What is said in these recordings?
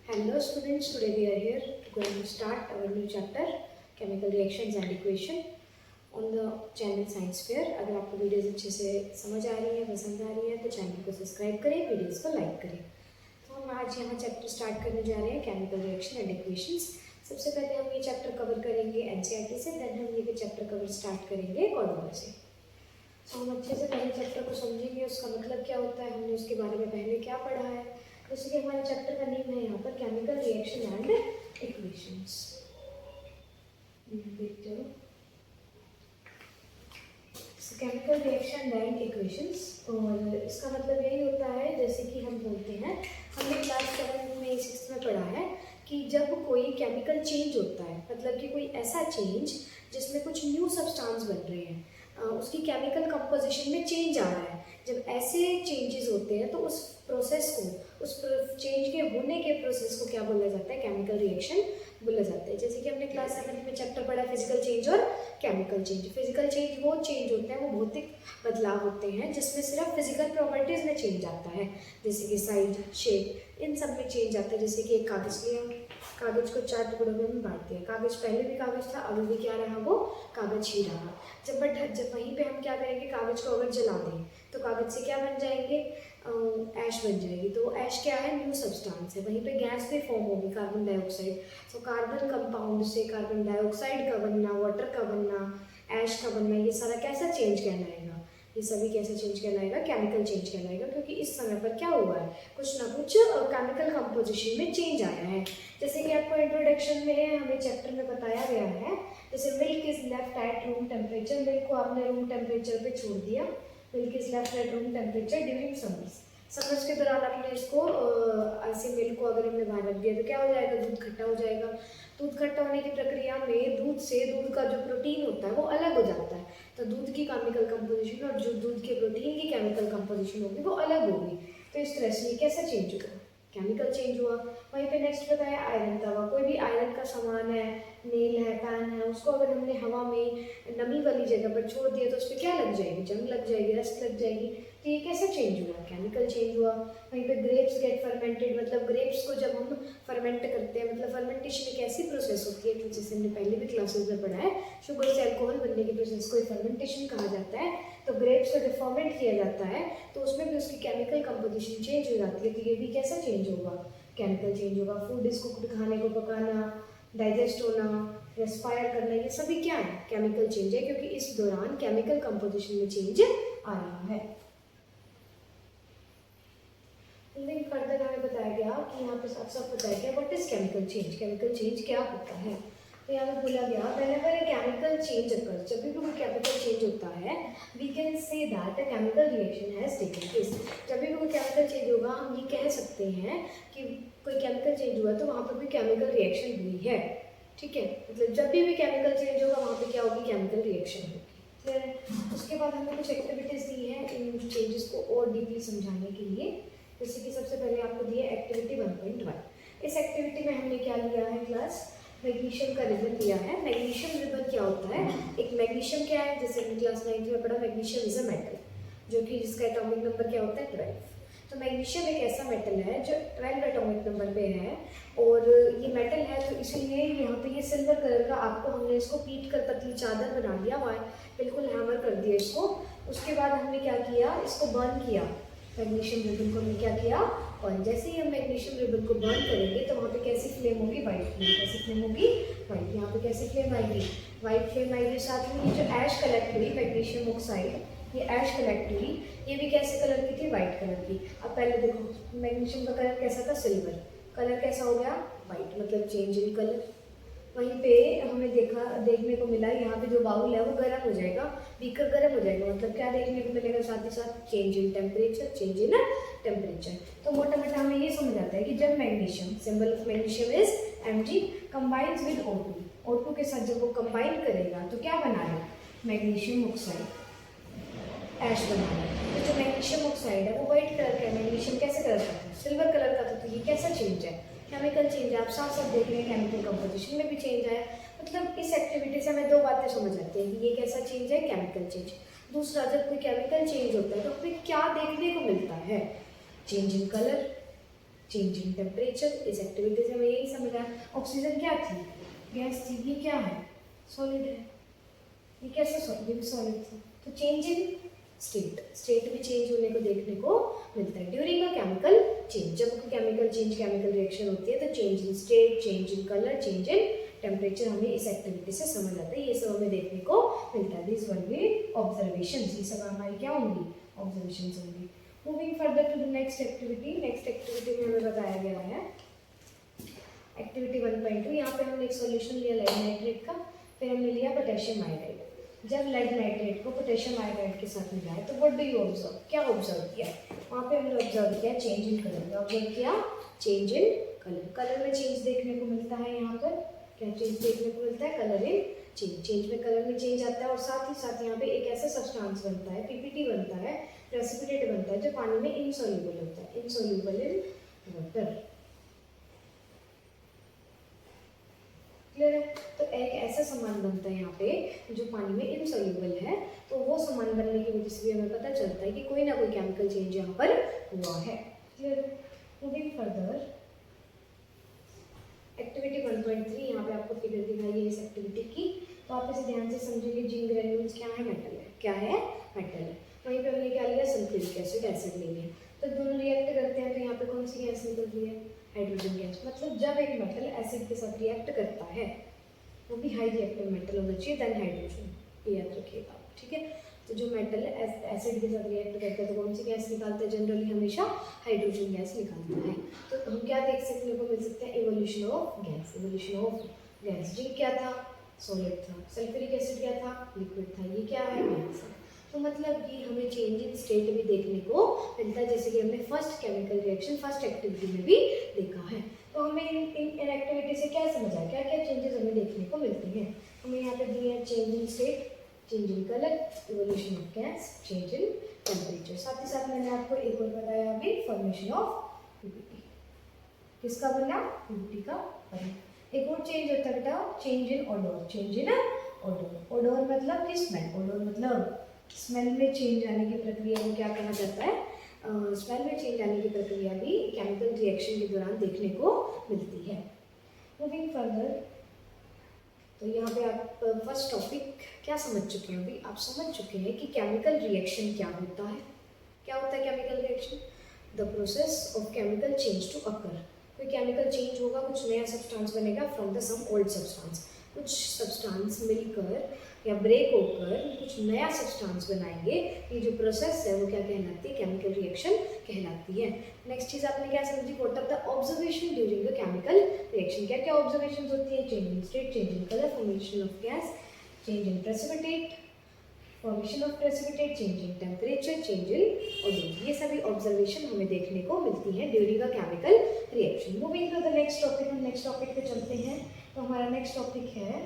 Hello students, today we are here going to start our new chapter chemical reactions and equation on the channel Science Fair। अगर आपको videos अच्छे से समझ आ रही है, पसंद आ रही है तो चैनल को सब्सक्राइब करें, वीडियोस को लाइक करें। तो हम आज यहाँ चैप्टर स्टार्ट करने जा रहे हैं केमिकल रिएक्शन एंड इक्वेशंस। सबसे पहले हम ये चैप्टर कवर करेंगे एनसीईआरटी से, देन हम ये चैप्टर कवर स्टार्ट करेंगे कॉर्डोवा से। तो हम अच्छे से पहले चैप्टर को समझेंगे, उसका मतलब क्या होता है, हमने उसके बारे में पहले क्या पढ़ा है। जैसे कि हमारे चैप्टर का नेम है यहाँ पर chemical reaction and equations. Chemical reaction and equations, और इसका मतलब यही होता है, जैसे कि हम बोलते हैं, हमने क्लास 7 में 6 में पढ़ा है कि जब कोई केमिकल चेंज होता है, मतलब कि कोई ऐसा चेंज जिसमें कुछ न्यू सब्सटेंस बन रहे हैं, उसकी केमिकल कंपोजिशन में चेंज आ रहा है। जब ऐसे चेंजेस होते हैं तो उस प्रोसेस को, उस चेंज के होने के प्रोसेस को क्या बोला जाता है, केमिकल रिएक्शन बोला जाता है। जैसे कि हमने क्लास 7 में चैप्टर पढ़ा फिजिकल चेंज और केमिकल चेंज। फिजिकल चेंज वो चेंज होते हैं, वो भौतिक बदलाव होते हैं जिसमें सिर्फ फिजिकल प्रॉपर्टीज में चेंज आता है, जैसे कि साइज, शेप, इन सब में चेंज आता है। जैसे कि एक कागज लिया, कागज को 4 टुकड़ों में बांट दिया। कागज पहले भी कागज था, अभी भी क्या रहा, वो कागज ही रहा। जब वहीं पे हम क्या करेंगे, कागज को अगर जला दें तो कागज से क्या बन जाएंगे, ऐश बन जाएगी। तो ऐश क्या है, न्यू सब्सटेंस है। वहीं पे गैस भी फॉर्म होगी, कार्बन डाइऑक्साइड। तो कार्बन कंपाउंड से कार्बन डाइऑक्साइड का बनना, वाटर का बनना, ऐश का बनना, ये सारा कैसा चेंज कहलाएगा, ये सभी कैसे चेंज कहलाएगा, केमिकल चेंज कहलाएगा। क्योंकि इस समय पर क्या हुआ है, कुछ ना कुछ केमिकल कंपोजिशन में चेंज आया है। जैसे कि आपको इंट्रोडक्शन में हमें चैप्टर में बताया गया है, जैसे milk is left at room temperature, milk को आपने रूम टेम्परेचर पे छोड़ दिया। Milk is left at room temperature during summers. Summers के दौरान आपने इसको ऐसे मिल्क को अगर हमने बाहर रख दिया तो क्या हो जाएगा, दूध खट्टा हो जाएगा। दूध खट्टा होने की प्रक्रिया में दूध से, दूध का जो प्रोटीन होता है वो अलग हो जाता है। तो दूध की केमिकल कंपोजिशन और जो दूध के प्रोटीन की केमिकल कंपोजिशन होगी वो अलग होगी। तो इस तरह से ये कैसे चेंज होगा, केमिकल चेंज हुआ। वहीं पे नेक्स्ट बताया आयरन तवा। कोई भी आयरन का सामान है, नेल है, पैन है, उसको अगर हमने हवा में नमी वाली जगह पर छोड़ दिया तो उस पर क्या लग जाएगी, जंग लग जाएगी, रस्ट लग जाएगी। तो ये कैसे चेंज हुआ, केमिकल चेंज हुआ। वहीं पे ग्रेप्स गेट फर्मेंटेड, मतलब ग्रेप्स को जब हम फर्मेंट करते हैं, मतलब फर्मेंटेशन एक ऐसी प्रोसेस होती है जैसे हमने पहले भी क्लासेस में पढ़ा है, शुगर से अल्कोहल बनने की प्रोसेस को फर्मेंटेशन कहा जाता है। तो ग्रेप्स को जब फर्मेंट किया जाता है तो उसमें भी उसकी केमिकल कंपोजिशन चेंज हो जाती है। तो ये भी कैसा चेंज होगा, केमिकल चेंज होगा। फूड इसको खाने को पकाना, डाइजेस्ट होना, रेस्पायर करना, ये सभी क्या है, केमिकल चेंज है, क्योंकि इस दौरान केमिकल कंपोजिशन में चेंज आ रहा है। फर्दर हमें बताया गया कि यहाँ पे सब बताया गया what is chemical change, chemical change क्या होता है। तो यहाँ पे बोला गया whenever a chemical change occurs, जब भी कोई केमिकल चेंज होता है, we can say that a chemical reaction has taken place. जब भी कोई केमिकल चेंज होगा हम ये कह सकते हैं कि कोई केमिकल चेंज हुआ तो वहाँ पर भी केमिकल रिएक्शन हुई है। ठीक है, मतलब जब भी केमिकल चेंज होगा वहाँ पे क्या होगी, केमिकल रिएक्शन होगी। क्लियर है। उसके बाद हमने कुछ एक्टिविटीज़ दी हैं इन चेंजेस को और डीपली समझाने के लिए। जैसे कि सबसे पहले आपको दिया एक्टिविटी 1.1। इस एक्टिविटी में हमने क्या लिया है क्लास, मैग्नीशियम का रिबन लिया है। मैग्नीशियम रिबन क्या होता है, एक मैग्नीशियम क्या है, जैसे हमने क्लास 9 में पढ़ा, मैग्नीशियम इज अ मेटल, जो कि जिसका एटॉमिक नंबर क्या होता है, 12। तो मैग्नीशियम एक ऐसा मेटल है जो 12 एटॉमिक नंबर पे है, और ये मेटल है तो इसीलिए यहाँ पे ये सिल्वर कलर का, आपको हमने इसको पीट कर पतली चादर बना दिया हुआ है, बिल्कुल हैमर कर दिया इसको। उसके बाद हमने क्या किया, इसको बर्न किया। मैग्नीशियम रिबन को हमने क्या किया, और जैसे ही हम मैग्नीशियम रिबन को बर्न करेंगे तो वहाँ पे कैसी फ्लेम होगी, वाइट फ्लेम। कैसी फ्लेम होगी, वाइट। यहाँ पे कैसी फ्लेम आएगी, वाइट फ्लेम आएगी। साथ में ये जो ऐश कलेक्ट हुई, मैग्नीशियम ऑक्साइड, ये ऐश कलेक्ट हुई, ये भी कैसे कलर की थी, वाइट कलर की। अब पहले देखो मैग्नीशियम का कलर कैसा था, सिल्वर, कलर कैसा हो गया, वाइट, मतलब चेंज इन कलर। वहीं पे हमें देखने को मिला, यहाँ पे जो बाउल है वो गर्म हो जाएगा, बीकर गर्म हो जाएगा, मतलब क्या देखने को मिलेगा, साथ ही साथ change in temperature, change in temperature. तो मोटा मोटा हमें ये समझ आता है कि जब magnesium, symbol of magnesium is Mg, combines with O2, O2 के साथ जब वो कंबाइन करेगा तो क्या बना है, मैग्नीशियम ऑक्साइड, ऐश बना है। तो जो मैग्नीशियम ऑक्साइड है वो व्हाइट कलर का है, मैग्नीशियम कैसे कलर का था, सिल्वर कलर का था। तो ये कैसा चेंज है, केमिकल चेंज है। आप साफ साफ देख रहे हैं केमिकल कंपोजिशन में भी चेंज है। मतलब इस एक्टिविटी से हमें दो बातें समझ आती हैं कि ये कैसा चेंज है, केमिकल चेंज। दूसरा, जब कोई केमिकल चेंज होता है तो हमें क्या देखने को मिलता है, change in colour, change in temperature. इस एक्टिविटी से हमें यही समझा। ऑक्सीजन क्या थी? गैस थी। ये क्या है? सॉलिड है। ये कैसे सॉलिड? ये भी सॉलिड था। तो चेंज इन स्टेट भी चेंज होने को देखने को मिलता है ड्यूरिंग अ केमिकल चेंज। जब केमिकल चेंज, केमिकल रिएक्शन होती है तो change in state, change in colour, change in temperature हमें इस एक्टिविटी से समझ आता है। ये सब हमें देखने को मिलता है। This one B observations. ये सब हमारी क्या होंगी? ऑब्जर्वेशंस होंगी। Moving further to the next activity. Next activity में हमें बताया गया है एक्टिविटी 1.2। यहाँ पे हमने एक सॉल्यूशन लिया लेड नाइट्रेट का, फिर हमने लिया पोटेशियम आयोडाइड। जब लेड नाइट्रेट को पोटेशियम आयोडाइड के साथ मिलाया तो व्हाट डू यू ऑब्जर्व? क्या ऑब्जर्व किया? वहाँ पे हमने ऑब्जर्व किया चेंज इन कलर। ऑब्जर्व किया चेंज इन कलर। कलर में चेंज देखने को मिलता है। यहाँ पर क्या चेंज देखने को मिलता है? कलर इन चेंज। चेंज में कलर में चेंज आता है और साथ ही साथ यहाँ पे एक ऐसा सब्सटेंस बनता है, पीपीटी बनता है, प्रेसिपिटेट बनता है जो पानी में इनसॉल्युबल होता है, इनसॉल्युबल इन वाटर। क्लियर है? तो एक ऐसा सामान बनता है यहाँ पे जो पानी में इनसॉल्युबल है। तो वो सामान बनने की वजह से भी हमें पता चलता है कि कोई ना कोई केमिकल चेंज यहाँ पर हुआ है। क्लियर? Moving further, activity 1.3। यहाँ पे आपको फिगर दिखाई है इस एक्टिविटी की। तो आप इसे ध्यान से समझेंगे। जिंक ग्रेन्यूल्स क्या है? मेटल है। क्या है? मेटल है। वहीं पे हमने क्या लिया? सल्फ्यूरिक एसिड, एसिड ले लिया। तो दोनों रिएक्ट करते हैं तो यहाँ पे कौन सी गैस निकल रही है? Hydrogen gas. मतलब जब एक मेटल एसिड के साथ रिएक्ट करता है, वो भी हाई रिएक्टिव मेटल होना चाहिए, देन हाइड्रोजन। ये याद रखिएगा, ठीक है? तो जो मेटल एसिड के साथ रिएक्ट करता है तो कौन सी गैस निकालता है? जनरली हमेशा हाइड्रोजन गैस निकालता है। तो हम क्या देख सकने को मिल सकता है? Evolution of gas. Evolution of gas. Zinc क्या था? सॉलिड था। सल्फ्यूरिक एसिड क्या था? लिक्विड था। ये क्या है? गैस है। तो मतलब कि हमें चेंज इन स्टेट भी देखने को मिलता है, जैसे कि हमने first chemical reaction first activity में भी देखा है। तो हमें इन एक्टिविटी से क्या समझा? क्या क्या चेंजेस हमें देखने को मिलते हैं? हमें यहाँ पे दिए हैं change in state, change in colour, evolution of gas, change in temperature. साथ ही साथ मैंने आपको एक और बताया अभी, फॉर्मेशन ऑफ पीपीटी। किसका बना? पीपीटी का बना। एक और चेंज होता है बेटा, चेंज इन ऑडोर। Change in ऑडोर। ऑडोर मतलब किस में? ऑडोर मतलब स्मेल में चेंज आने की प्रक्रिया को क्या कहा जाता है? स्मेल में चेंज आने की प्रक्रिया भी केमिकल रिएक्शन के दौरान देखने को मिलती है। मूविंग फर्दर, तो यहाँ पे आप फर्स्ट टॉपिक क्या समझ चुके हैं? अभी आप समझ चुके हैं कि केमिकल रिएक्शन क्या होता है। क्या होता है chemical reaction? The process of chemical change to occur. कोई केमिकल चेंज होगा, कुछ नया सब्सटेंस बनेगा from the some old substance. कुछ सब्सटेंस मिलकर या ब्रेक होकर कुछ नया सब्सटेंस बनाएंगे। ये जो प्रोसेस है वो क्या कहलाती है? केमिकल रिएक्शन कहलाती है। नेक्स्ट चीज आपने क्या समझी? What are the observation during the chemical reaction. क्या क्या ऑब्जर्वेशन होती है? Change in state, change in colour, formation of gas, change in precipitate, formation of precipitate, change in temperature, change in odour. ये सभी ऑब्जर्वेशन हमें देखने को मिलती है during a chemical reaction. Moving to the next topic, हम next topic पे चलते हैं। तो हमारा नेक्स्ट टॉपिक है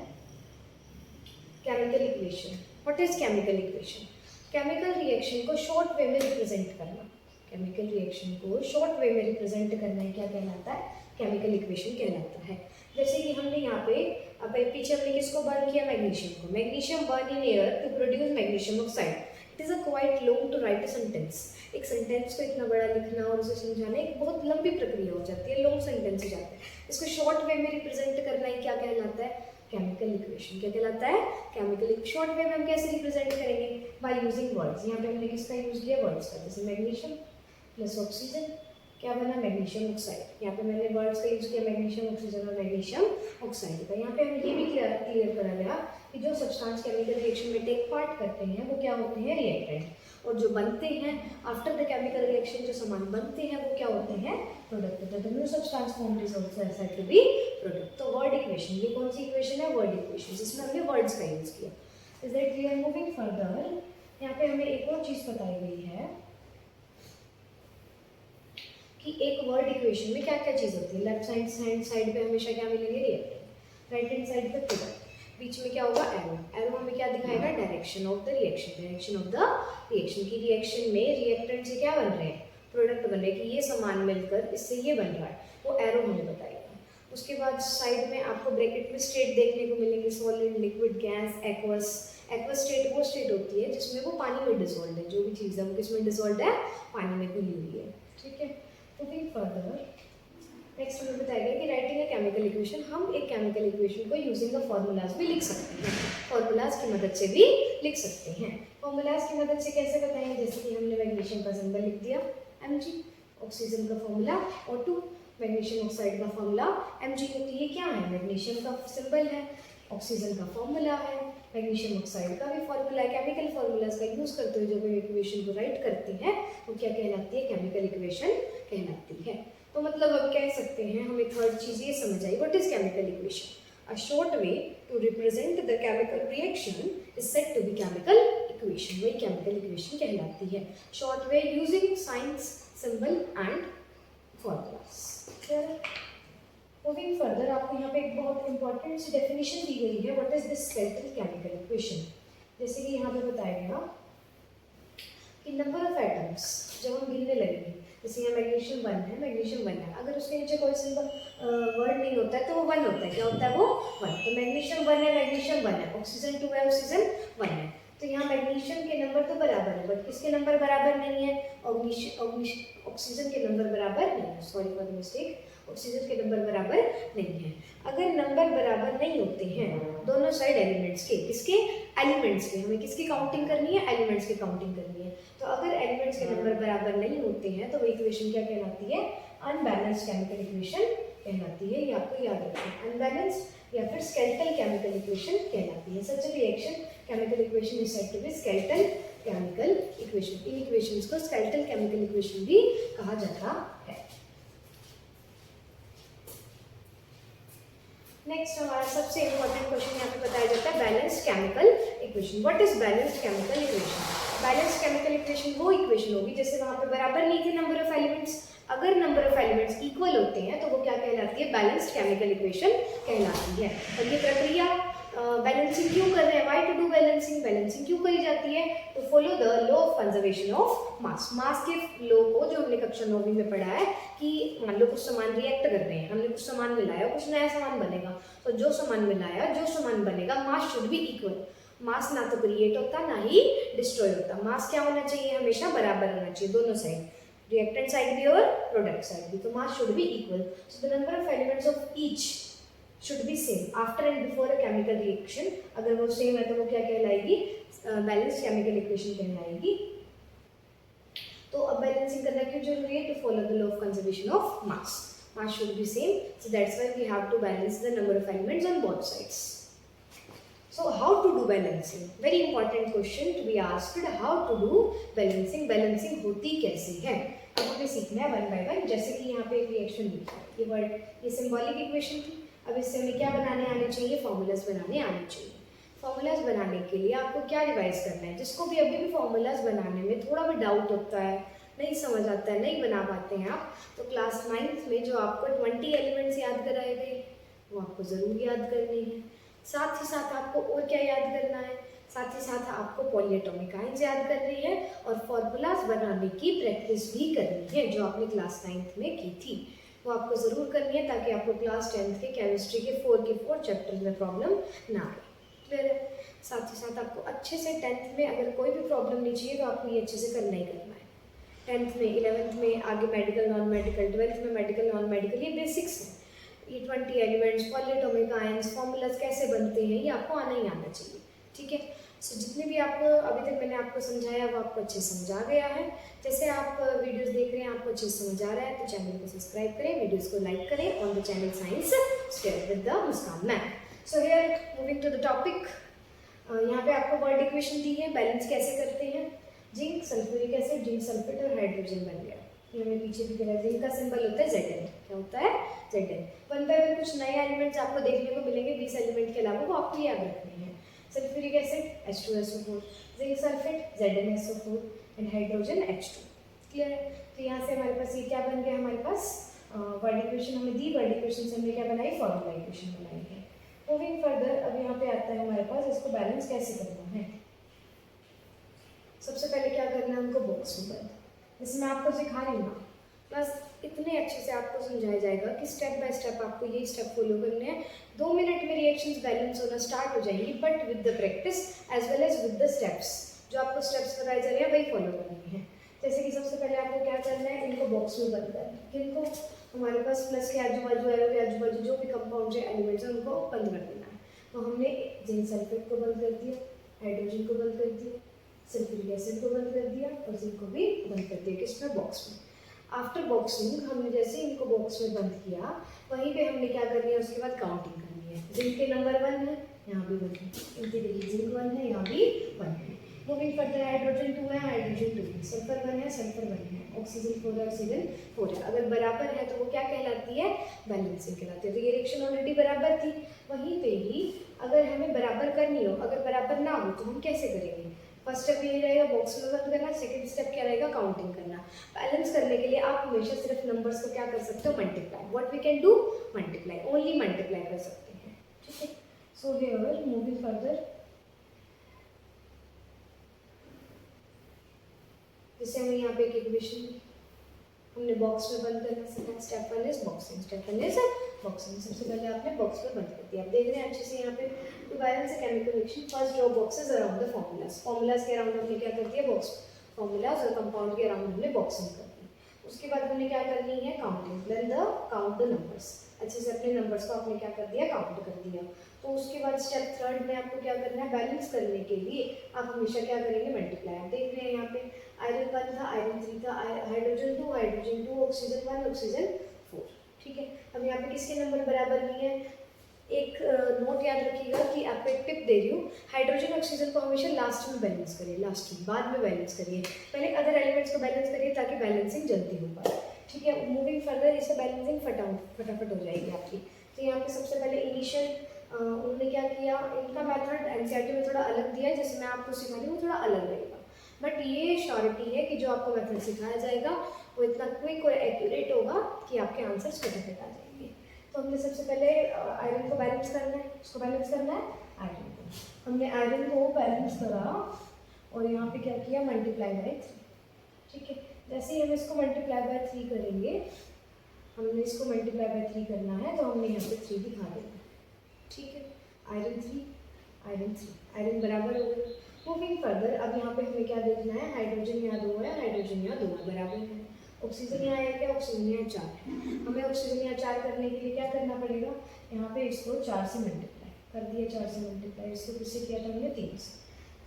chemical equation. What is chemical equation? Chemical reaction को शॉर्ट वे में रिप्रेजेंट करना। केमिकल रिएक्शन को शॉर्ट वे में रिप्रेजेंट करना क्या कहलाता है? केमिकल इक्वेशन कहलाता है। जैसे कि हमने यहाँ पे पीछे हमने किसको बर्न किया? मैग्नीशियम को। Magnesium burn in air to produce magnesium oxide. It is a quite long to write a sentence. एक सेंटेंस को इतना बड़ा लिखना और उसे समझाना एक बहुत लंबी प्रक्रिया हो जाती है, लॉन्ग सेंटेंस हो जाता है। इसको शॉर्ट वे में रिप्रेजेंट करना ही क्या कहलाता है? Chemical equation. क्या कहलाता है? केमिकल। शॉर्ट वे में हम कैसे रिप्रेजेंट करेंगे? By using words. यहाँ पे हमने किसका यूज किया? वर्ड्स का। जैसे मैग्नीशियम प्लस ऑक्सीजन, क्या बना? Magnesium oxide. यहाँ पे मैंने वर्ड्स का यूज किया, मैग्नीशियम ऑक्सीजन और मैग्नीशियम ऑक्साइड का। यहाँ पे हमें ये भी क्लियर करा गया कि जो सब्सटेंस केमिकल रिएक्शन में टेक पार्ट करते हैं वो क्या होते हैं? रिएक्टेंट। और जो बनते हैं आफ्टर द केमिकल रिएक्शन, जो सामान बनते हैं वो क्या होते हैं? Product. The new substance formed is also said to be product. तो वर्ड इक्वेशन, ये कौन सी इक्वेशन है? वर्ड इक्वेशन, जिसमें हमने वर्ड्स का यूज किया। Is that clear? Moving further, यहाँ पे हमें एक और चीज बताई गई है कि एक वर्ड इक्वेशन में क्या क्या चीज होती है। लेफ्ट हैंड साइड पे हमेशा क्या मिलेंगे? रिएक्टेंट। राइट हैंड साइड पे प्रोडक्ट। बीच में क्या होगा? एरो। एरो हमें क्या दिखाएगा? Direction of the reaction. Direction of the reaction की रिएक्शन में रिएक्टेंट से क्या बन रहे हैं? प्रोडक्ट बन रहे हैं कि ये सामान मिलकर इससे ये बन रहा है, वो एरो हमें बताएगा। उसके बाद साइड में आपको ब्रैकेट में स्टेट देखने को मिलेंगे, solid, liquid, gas, aqueous. Aqueous state वो स्टेट होती है जिसमें वो पानी में डिसॉल्व है। जो भी चीज़ है वो किसमें डिसॉल्व है? पानी में घुली हुई है। ठीक है। मूविंग फर्दर, नेक्स्ट हमें बताया गया कि राइटिंग ए केमिकल इक्वेशन, हम एक केमिकल इक्वेशन को यूजिंग द फॉर्मूलाज भी लिख सकते हैं, फॉर्मूलाज की मदद से भी लिख सकते हैं। फॉर्मूलाज की मदद से कैसे बताएंगे, जैसे कि हमने मैग्नीशियम का सिंबल लिख दिया Mg, ऑक्सीजन का फॉर्मूला O2, मैग्नीशियम ऑक्साइड का फॉर्मूला Mg। तो ये क्या है, मैग्नीशियम का सिंबल है, ऑक्सीजन का फॉर्मूला है, मैग्नीशियम ऑक्साइड का भी फॉर्मूला है। केमिकल फॉर्मूलाज का यूज करते हुए जब हम इक्वेशन को राइट करते हैं वो क्या कहलाती है, केमिकल इक्वेशन कहलाती है। तो मतलब अब कह सकते हैं हमें थर्ड चीज ये समझ आई, what is chemical equation? A short way to represent the chemical reaction is said to be chemical equation, वही केमिकल इक्वेशन कहलाती है। Short way using science, symbol and formulas. Moving further, आपको यहाँ पे एक बहुत इंपॉर्टेंट सी डेफिनेशन दी गई है, what is this skeletal chemical equation. जैसे कि यहाँ पे बताया गया कि नंबर ऑफ एटम्स जब हम गिनने लगेंगे, जैसे यहाँ मैग्नीशियम 1 है, मैग्नीशियम 1 है, अगर उसके नीचे कोई सिंबल वर्ड नहीं होता है तो वो 1 होता है, क्या होता है वो 1। तो मैग्नीशियम 1 है, मैग्नीशियम 1 है, ऑक्सीजन 2 है, ऑक्सीजन 1 है। तो यहाँ मैग्नीशियम के नंबर तो बराबर है, बट किसके नंबर बराबर नहीं है, ऑक्सीजन के नंबर बराबर नहीं है, sorry for the mistake, oxygen के नंबर बराबर नहीं है। अगर नंबर बराबर नहीं होते हैं दोनों साइड एलिमेंट्स के, किसके, एलिमेंट्स के, हमें किसकी काउंटिंग करनी है, एलिमेंट्स की काउंटिंग करनी है। तो अगर एलिमेंट्स के नंबर बराबर नहीं होते हैं तो वो इक्वेशन क्या कहलाती है, अनबैलेंस्ड केमिकल इक्वेशन कहलाती है। ये आपको याद रखना है, अनबैलेंस्ड या फिर स्केलेटल केमिकल इक्वेशन कहलाती है। Such a reaction chemical equation is said to be skeletal chemical equation. इन इक्वेशंस को स्केलेटल केमिकल इक्वेशन भी कहा जाता है। नेक्स्ट हमारा सबसे इंपॉर्टेंट क्वेश्चन यहाँ पे बताया जाता है, balanced chemical equation. What is balanced chemical equation? Balanced chemical equation वो इक्वेशन होगी जैसे वहाँ पे बराबर नहीं थे नंबर ऑफ एलिमेंट्स, अगर नंबर ऑफ एलिमेंट्स इक्वल होते हैं तो वो क्या कहलाती है, बैलेंस्ड केमिकल इक्वेशन कहलाती है। और ये प्रक्रिया बैलेंसिंग क्यों कर रहे हैं, why to do balancing, balancing क्यों करी जाती है, तो follow the law of conservation of mass. Mass के लॉ को जो हमने कक्षा 9वीं में पढ़ा है कि मान लो कुछ सामान रिएक्ट कर रहे हैं, हमने कुछ सामान मिलाया, कुछ नया सामान बनेगा, तो जो सामान मिलाया, जो सामान बनेगा, मास शुड बी इक्वल। मास ना तो क्रिएट होता ना ही डिस्ट्रॉय होता, मास क्या होना चाहिए, हमेशा बराबर होना चाहिए दोनों साइड, रिएक्टेंट साइड भी और प्रोडक्ट साइड भी, तो mass should be equal. So the number of elements of each should be same after and before a chemical reaction। अगर वो सेम है तो वो क्या कहलाएगी, बैलेंस्ड केमिकल इक्वेशन कहलाएगी। तो अब बैलेंसिंग करना क्यों जरूरी है, to follow the law of conservation of mass. Mass should be same, so that's why we have to balance the number of elements on both sides. So how to do balancing? Very important question to be asked. How to do balancing? Balancing होती कैसे है? अब हमें सीखना है one by one. जैसे कि यहाँ पे एक रिएक्शन लिखा है, ये वर्ड, ये सिंबॉलिक इक्वेशन थी। अब इससे हमें क्या बनाने आने चाहिए, फॉर्मूलाज बनाने आने चाहिए। फॉर्मूलाज बनाने के लिए आपको क्या रिवाइज करना है, जिसको भी अभी भी फॉर्मूलाज बनाने में थोड़ा भी डाउट होता है, नहीं समझ आता है, नहीं बना पाते हैं आप, तो क्लास 9th में जो आपको 20 एलिमेंट्स याद कराए गए वो आपको ज़रूर याद करनी है। साथ ही साथ आपको और क्या याद करना है, साथ ही साथ आपको पॉलीएटॉमिक आयंस याद करनी है और फॉर्मूलाज बनाने की प्रैक्टिस भी करनी है जो आपने क्लास 9th में की थी, वो आपको ज़रूर करनी है ताकि आपको क्लास 10th के केमिस्ट्री के 4 चैप्टर में प्रॉब्लम ना आए। क्लियर है? साथ ही साथ आपको अच्छे से 10th में अगर कोई भी प्रॉब्लम नहीं चाहिए तो आपको ये अच्छे से करना ही करना है। 10th में, 11th में, आगे मेडिकल, नॉन मेडिकल, 12th में मेडिकल, नॉन मेडिकल, ये बेसिक्स हैं। ये 20 एलिमेंट्स, पॉलीएटॉमिक आयंस, फॉर्मूलाज कैसे बनते हैं, ये आपको आना ही आना चाहिए। ठीक है? सो जितने भी आपको अभी तक मैंने आपको समझाया वो आपको अच्छे समझ आ गया है। जैसे आप वीडियोस देख रहे हैं आपको अच्छे समझ आ रहा है तो चैनल को सब्सक्राइब करें, वीडियोस को लाइक करें on the channel science step with the Muskan ma'am. So here moving to the topic, यहाँ पे आपको वर्ड इक्वेशन दी है, बैलेंस कैसे करते हैं, zinc, sulphuric acid, zinc sulphate और हाइड्रोजन बन गया। ये हमें पीछे भी कह जिंक का सिंबल होता है Zn, क्या होता है Zn। वन बाय वन कुछ नए एलिमेंट्स आपको देखने को मिलेंगे 20 एलिमेंट के अलावा, वो आपको याद रखने हैं। Sulphuric acid H2SO4, zinc sulphate ZnSO4 and hydrogen H2। Clear है? तो यहाँ से हमारे पास ये क्या बन गया, हमारे पास वर्ड इक्वेशन हमें दी, वर्ड इक्वेशन से हमने क्या बनाई, फॉर्मूला इक्वेशन बनाई है। मूविंग फर्दर, अब यहाँ पे आता है हमारे पास इसको बैलेंस कैसे करना है। सबसे पहले क्या करना है, उनको बॉक्स में बंद, जैसे मैं आपको सिखा रही हूँ बस इतने अच्छे से आपको समझाया जाएगा कि स्टेप बाय स्टेप आपको यही स्टेप फॉलो करने हैं। 2 मिनट में रिएक्शंस बैलेंस होना स्टार्ट हो जाएंगी, but with the practice as well as with the steps, जो आपको स्टेप्स बताए जा रहे हैं वही फॉलो करनी है। जैसे कि सबसे पहले आपको क्या करना है, इनको बॉक्स में बंद करना है। किनको, हमारे पास प्लस के आजू बाजू, एरो के आजू बाजू जो भी कंपाउंड है, एलिमेंट्स हैं, उनको बंद कर देना है। तो हमने जिंक सल्फेट को बंद कर दिया, हाइड्रोजन को बंद कर दिया, सल्फ्यूरिक एसिड को बंद कर दिया और जिंक को भी बंद कर दिया। किसमें? बॉक्स में। आफ्टर बॉक्सिंग हमने जैसे इनको बॉक्स में बंद किया, वहीं पे हमने क्या करनी है, उसके बाद काउंटिंग करनी है। जिंक के नंबर 1 है, यहाँ भी 1 है, इनके देखिए जिंक 1 है, यहाँ भी 1 है। मूविंग फर्दर हाइड्रोजन 2 है, हाइड्रोजन 2 है, सल्फर 1 है, सल्फर 1 है, ऑक्सीजन 4 है, ऑक्सीजन 4 है। अगर बराबर है तो वो क्या कहलाती है? बैलेंसिंग कहलाती है। तो ये रिएक्शन ऑलरेडी बराबर थी, वहीं पे ही अगर हमें बराबर करनी हो, अगर बराबर ना हो तो हम कैसे करेंगे? फर्स्ट स्टेप यही रहेगा, बॉक्स में बंद करना। सेकंड स्टेप क्या रहेगा? काउंटिंग करना। बैलेंस करने के लिए आप हमेशा सिर्फ नंबर्स को क्या कर सकते हो? Multiply. What we can do? Multiply, only multiply कर सकते हैं। ठीक है, सो हियर मूविंग फर्दर, जैसे हमें यहाँ पे एक इक्वेशन हमने बॉक्स में बंद करना सीखा। Step 1 is boxing, step 1 is boxing. सबसे पहले आपने बॉक्स में बंद कर दिया। आप देख रहे हैं अच्छे से यहाँ पे to balance a chemical reaction, first draw boxes around the formulas. Formulas के अराउंड हमने क्या कर दिया? बॉक्स, फॉर्मूलाज और कंपाउंड के अराउंड हमने बॉक्सिंग कर दी। उसके बाद हमने क्या करनी है? Counting. Then the count the numbers. अच्छे से अपने नंबर्स को आपने क्या कर दिया? काउंट कर दिया। तो उसके बाद स्टेप 3 में आपको क्या करना है? बैलेंस करने के लिए आप हमेशा क्या करेंगे? मल्टीप्लाई। आप देख रहे हैं यहाँ पे आयरन 1 था, आयरन 3 था, हाइड्रोजन 2, हाइड्रोजन 2, ऑक्सीजन 1, ऑक्सीजन 4। ठीक है, अब यहाँ पे किसके नंबर बराबर नहीं है? एक नोट याद रखिएगा कि आपको एक टिप दे रही हूँ, हाइड्रोजन ऑक्सीजन को हमेशा लास्ट में बैलेंस करिए, लास्ट में, बाद में बैलेंस करिए। पहले अदर एलिमेंट्स को बैलेंस करिए ताकि बैलेंसिंग जल्दी हो पाए। ठीक है, मूविंग फर्दर इससे बैलेंसिंग फटाफट हो जाएगी आपकी। तो यहाँ पे सबसे पहले इनिशियल उन्होंने क्या किया, इनका मेथड एनसीईआरटी में थोड़ा अलग दिया है, जैसे मैं आपको सिखा रही हूँ वो थोड़ा अलग रहेगा, बट ये श्योरिटी है कि जो आपको मेथड सिखाया जाएगा वो इतना क्विक और एक्यूरेट होगा कि आपके आंसर्स फटाफट आ जाएंगे। तो हमने सबसे पहले आयरन को बैलेंस करना है, उसको बैलेंस करना है आयरन को। हमने आयरन को बैलेंस करा और यहाँ पे क्या किया? Multiply by 3। ठीक है, जैसे ही हम इसको मल्टीप्लाई बाय 3 करेंगे, हमने इसको मल्टीप्लाई बाय 3 करना है, तो हमने यहाँ पे 3 दिखा देना है। ठीक है, आयरन 3, आयरन 3, आयरन बराबर हो गए। मूविंग फर्दर, अब यहाँ पे हमें क्या देखना है? हाइड्रोजन यहाँ 2 है, हाइड्रोजन यहाँ 2 है, बराबर है। ऑक्सीजन यहाँ है क्या? ऑक्सीजन यहाँ 4 है। हमें ऑक्सीजन यहाँ 4 करने के लिए क्या करना पड़ेगा? यहाँ पे इसको 4 से मल्टीप्लाई कर दिया, 4 से मल्टीप्लाई, इसको किससे किया था हमने? 3 से।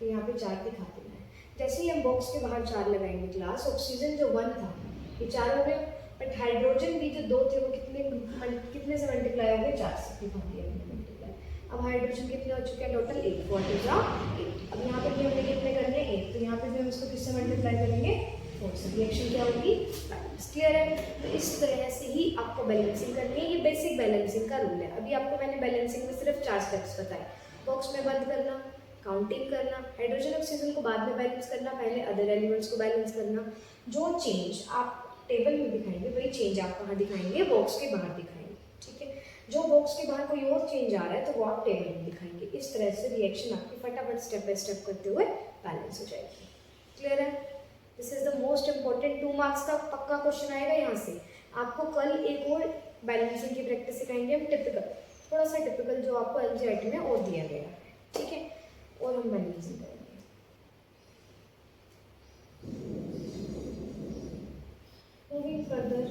तो यहाँ पे 4 दिखा देना है। जैसे ही हम बॉक्स के बाहर 4 लगाएंगे क्लास, ऑक्सीजन जो 1 था ये 4 हो गया, बट हाइड्रोजन भी जो 2 थे वो कितने से मल्टीप्लाई हो गए? 4 से, दिखा दिया हमने मल्टीप्लाई। अब हाइड्रोजन कितने हो चुके हैं? टोटल 8, 4 8। अब यहाँ पे भी हमने कितने करने? 8, तो यहाँ पे भी हम इसको किससे मल्टीप्लाई करेंगे? 4 से। रिएक्शन क्या होगी? बैलेंस। क्लियर है? तो इस तरह से ही आपको बैलेंसिंग करनी है, ये बेसिक बैलेंसिंग का रूल है। अभी आपको मैंने बैलेंसिंग में सिर्फ 4 स्टेप्स बताए। बॉक्स में बंद करना, काउंटिंग करना, हाइड्रोजन ऑक्सीजन को बाद में बैलेंस करना, पहले अदर एलिमेंट्स को बैलेंस करना। जो चेंज आप टेबल में दिखाएंगे वही चेंज आप कहाँ दिखाएंगे? बॉक्स के बाहर दिखाएंगे। ठीक है, जो बॉक्स के बाहर कोई और चेंज आ रहा है तो वो आप टेबल में दिखाएंगे। इस तरह से रिएक्शन आपकी फटाफट स्टेप बाय स्टेप करते हुए बैलेंस हो जाएगी। क्लियर है? This is the most important 2 marks का पक्का क्वेश्चन आएगा यहाँ से। आपको कल एक और बैलेंसिंग की प्रैक्टिस सिखाएंगे हम, टिपिकल, थोड़ा सा टिपिकल जो आपको एनसीईआरटी में और दिया गया है। ठीक है, और हम बैलेंसिंग करेंगे। मूविंग फर्दर,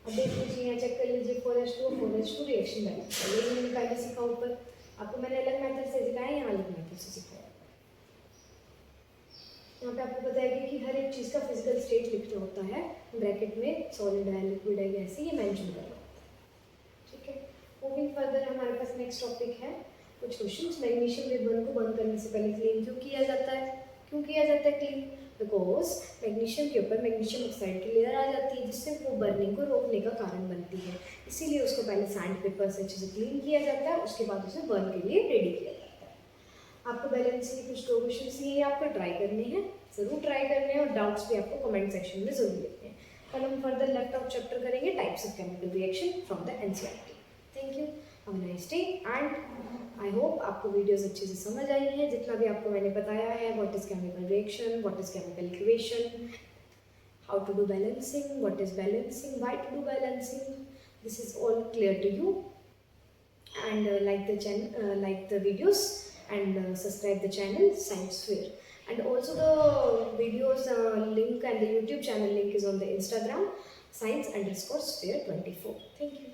अब देख लीजिए, यहाँ चेक कर लीजिए 4H2 और 4H2 रिएक्शन बैलेंस है। ये मैंने पहले सीखा ऊपर, आपको मैंने अलग मेथड से सिखाया, यहाँ अलग मेथड से सिखाया। यहाँ पे आपको बताएगी कि हर एक चीज़ का फिजिकल स्टेट लिखना होता है, ब्रैकेट में सॉलिड है, लिक्विड है, गैस है, ये मेंशन करना होता है। ठीक है, मूविंग फर्दर हमारे पास नेक्स्ट टॉपिक है कुछ क्वेश्चंस। मैग्नीशियम रिबन को बर्न करने से पहले क्लीन क्यों किया जाता है? क्यों किया जाता है क्लीन? बिकॉज मैग्नीशियम के ऊपर मैग्नीशियम ऑक्साइड की लेयर आ जाती है, जिससे वो बर्निंग को रोकने का कारण बनती है। इसीलिए उसको पहले सैंड पेपर से अच्छे से क्लीन किया जाता है, उसके बाद उसे बर्न के लिए रेडी किया जाता है। आपको बैलेंसिंग के कुछ 2 क्वेश्चन ये आपको ट्राई करने हैं, ज़रूर ट्राई करने हैं, और डाउट्स भी आपको कमेंट सेक्शन में ज़रूर लिखने हैं। कल हम फर्दर लेफ्ट आउट चैप्टर करेंगे, types of chemical reaction from the NCERT. Thank you, have a nice day, and I hope आपको वीडियोस अच्छे से समझ आई हैं। जितना भी आपको मैंने बताया है, what is chemical reaction, what is chemical equation, how to do balancing, what is balancing, why to do balancing, this is all clear to you. And like the videos, and subscribe the channel Science Fair. And also the videos link and the YouTube channel link is on the Instagram. science_sphere24. Thank you.